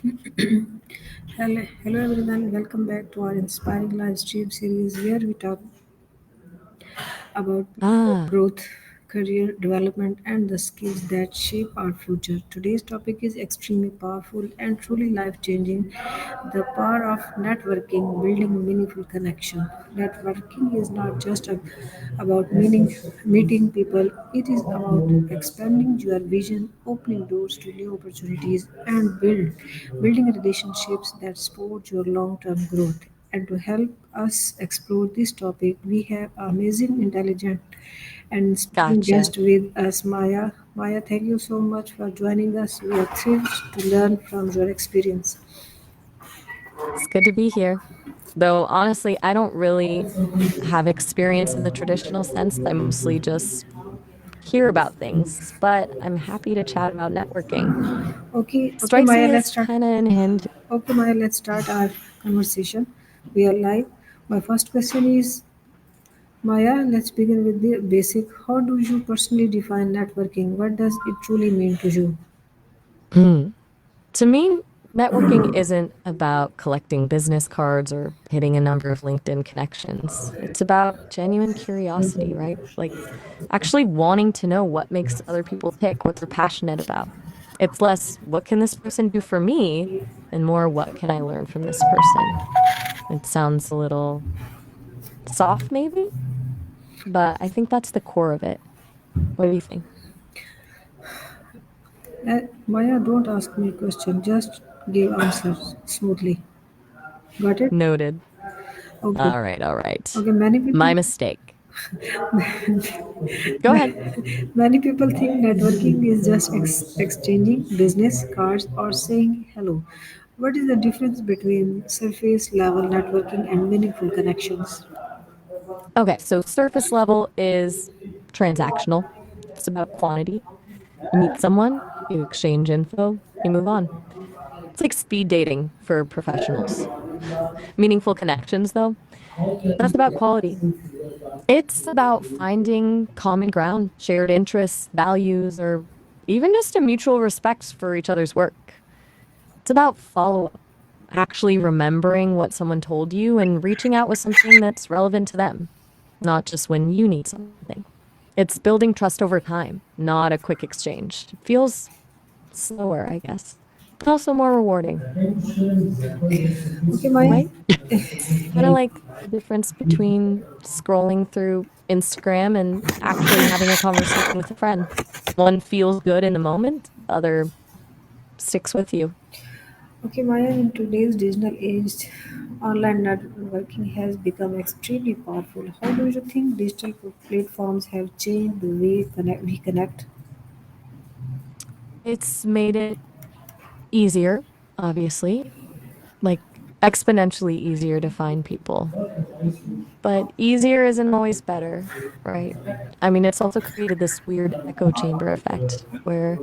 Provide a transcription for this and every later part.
Hello everyone, welcome back to our inspiring live stream series where we talk about Ah, growth, career development, and the skills that shape our future. Today's topic is extremely powerful and truly life changing: the power of networking, building meaningful connection. Networking is not just about meeting people, it is about expanding your vision, opening doors to new opportunities, and building relationships that support your long term growth. And to help us explore this topic, we have amazing, intelligent, and inspiring gotcha. guest with us, Maya. Maya, thank you so much for joining us. We are thrilled to learn from your experience. It's good to be here. Though honestly, I don't really have experience in the traditional sense. I mostly just hear about things, but I'm happy to chat about networking. Okay, Strikes Maya, me let's as start. kind of in hand. Okay, Maya, let's start our conversation. We are live. My first question is, Maya, let's begin with the basic. How do you personally define networking? What does it truly mean to you? Hmm. To me, networking isn't about collecting business cards or hitting a number of LinkedIn connections. It's about genuine curiosity, right? Like actually wanting to know what makes other people tick, what they're passionate about. It's less, what can this person do for me? And more, what can I learn from this person? It sounds a little soft, maybe, but I think that's the core of it. What do you think? Maya, don't ask me question. Just give answers smoothly. Got it? Noted. Okay. All right, all right. Okay. Many people My mistake. Go ahead. Many people think networking is just exchanging business cards or saying hello. What is the difference between surface level networking and meaningful connections? Okay, so surface level is transactional. It's about quantity. You meet someone, you exchange info, you move on. It's like speed dating for professionals. Meaningful connections, though, that's about quality. It's about finding common ground, shared interests, values, or even just a mutual respect for each other's work. It's about follow up, actually remembering what someone told you and reaching out with something that's relevant to them, not just when you need something. It's building trust over time, not a quick exchange. It feels slower, I guess, but also more rewarding, Okay, Maya. right? It's kind of like the difference between scrolling through Instagram and actually having a conversation with a friend. One feels good in the moment, the other sticks with you. Okay, Maya, in today's digital age, online networking has become extremely powerful. How do you think digital platforms have changed the way we connect? It's made it easier, obviously, like exponentially easier to find people. But easier isn't always better, right? I mean, it's also created this weird echo chamber effect where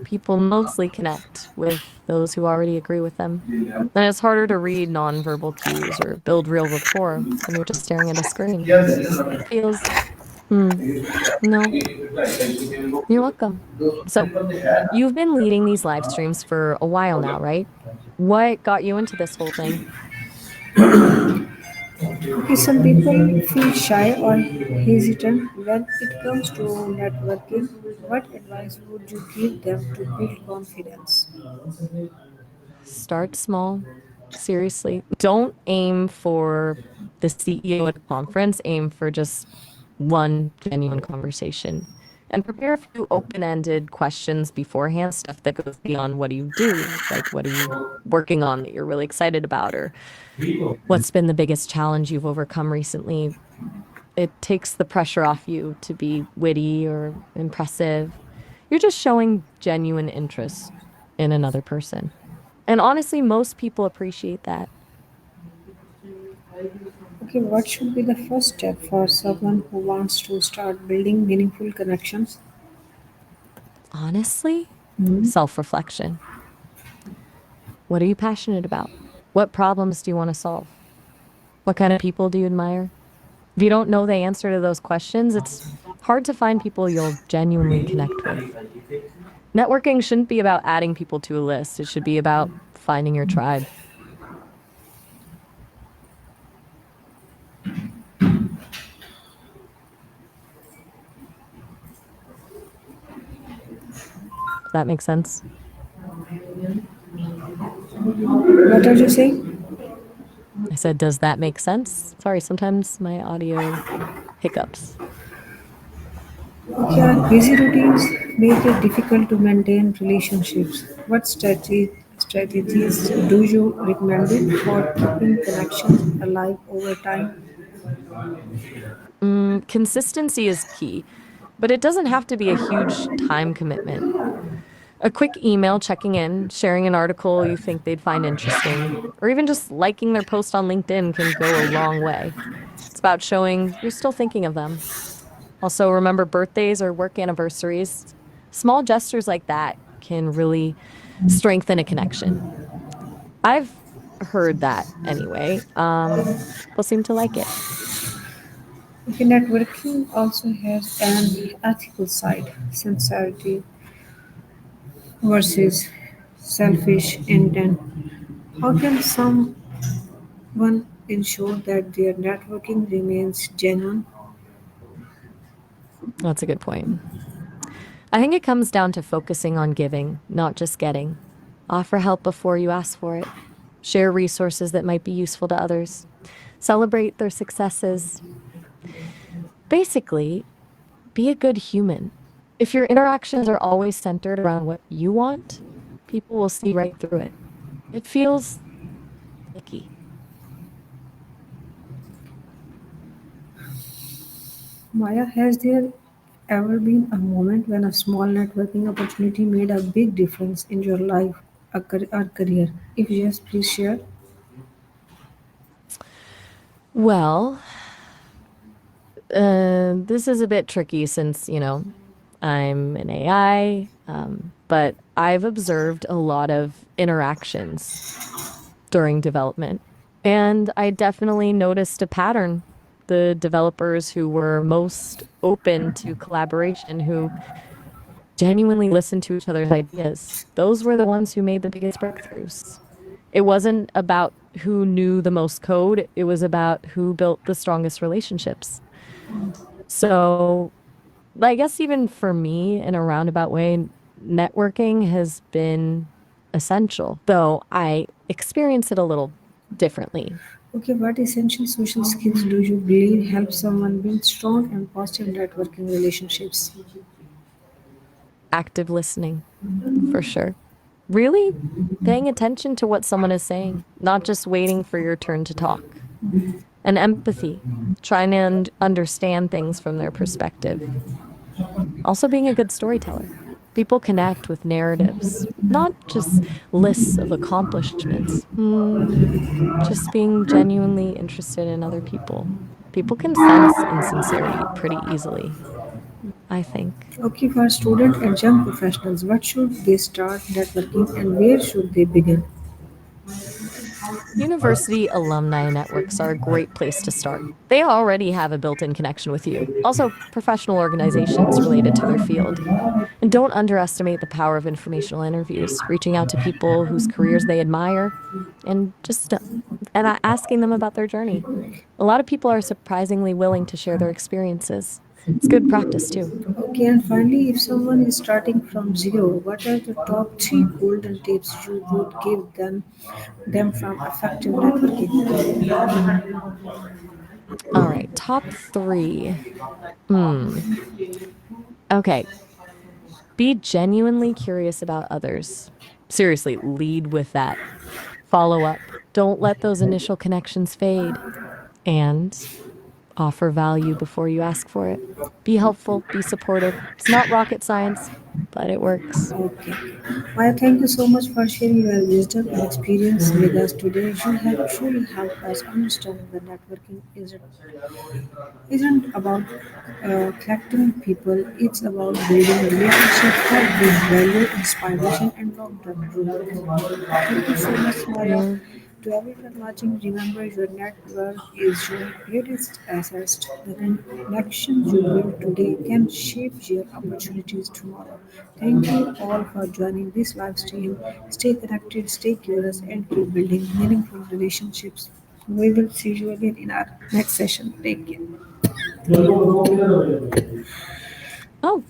people mostly connect with those who already agree with them. And it's harder to read nonverbal cues or build real rapport when you're just staring at a screen. It feels, hmm, no, you're welcome. So, you've been leading these live streams for a while now, right? What got you into this whole thing? Okay, some people feel shy or hesitant when it comes to networking. What advice would you give them to build confidence? Start small. Seriously. Don't aim for the CEO at a conference, aim for just one genuine conversation. And prepare a few open ended questions beforehand, stuff that goes beyond what do you do? Like, what are you working on that you're really excited about? Or what's been the biggest challenge you've overcome recently? It takes the pressure off you to be witty or impressive. You're just showing genuine interest in another person. And honestly, most people appreciate that. Okay, what should be the first step for someone who wants to start building meaningful connections? Honestly, Hmm. self reflection. What are you passionate about? What problems do you want to solve? What kind of people do you admire? If you don't know the answer to those questions, it's hard to find people you'll genuinely connect with. Networking shouldn't be about adding people to a list. It should be about finding your tribe. Does that make sense? What are you saying? I said, does that make sense? Sorry, sometimes my audio hiccups. Okay, our busy routines make it difficult to maintain relationships. What strategies do you recommend for keeping connections alive over time? Consistency is key, but it doesn't have to be a huge time commitment. A quick email checking in, sharing an article you think they'd find interesting, or even just liking their post on LinkedIn can go a long way. It's about showing you're still thinking of them. Also, remember birthdays or work anniversaries. Small gestures like that can really strengthen a connection. I've heard that anyway. People seem to like it. Okay, networking also has an ethical side, sincerity versus selfish intent. How can someone ensure that their networking remains genuine? That's a good point. I think it comes down to focusing on giving, not just getting. Offer help before you ask for it. Share resources that might be useful to others. Celebrate their successes. Basically, be a good human. If your interactions are always centered around what you want, people will see right through it. It feels icky. Maya, has there ever been a moment when a small networking opportunity made a big difference in your life or career? If yes, please share. Well, this is a bit tricky since, I'm an AI, but I've observed a lot of interactions during development. And I definitely noticed a pattern. The developers who were most open to collaboration, who genuinely listened to each other's ideas, those were the ones who made the biggest breakthroughs. It wasn't about who knew the most code, it was about who built the strongest relationships. So, I guess even for me, in a roundabout way, networking has been essential, though I experience it a little differently. Okay, what essential social skills do you believe help someone build strong and positive networking relationships? Active listening, for sure. Really paying attention to what someone is saying, not just waiting for your turn to talk. And empathy, trying to understand things from their perspective. Also, being a good storyteller. People connect with narratives, not just lists of accomplishments. Just being genuinely interested in other people. People can sense insincerity pretty easily, I think. Okay, for student and young professionals, what should they start networking and where should they begin? University alumni networks are a great place to start. They already have a built in connection with you. Also, professional organizations related to their field. And don't underestimate the power of informational interviews, reaching out to people whose careers they admire and just asking them about their journey. A lot of people are surprisingly willing to share their experiences. It's good practice too. Okay, and finally, if someone is starting from zero, what are the top three golden tips you would give them from effective networking? All right, top three. Hmm. Okay, be genuinely curious about others. Seriously, lead with that. Follow up. Don't let those initial connections fade. And offer value before you ask for it. Be helpful, be supportive. It's not rocket science, but it works. Okay. Maya, thank you so much for sharing your wisdom and experience with us today. You have truly helped us understand that networking isn't about collecting people, it's about building relationships that bring value, inspiration, and long term growth. Thank you so much, Maya. You're To everyone watching, remember your network is your greatest asset. The connections you build today can shape your opportunities tomorrow. Thank you all for joining this live stream. Stay connected, stay curious, and keep building meaningful relationships. We will see you again in our next session. Take care. Oh,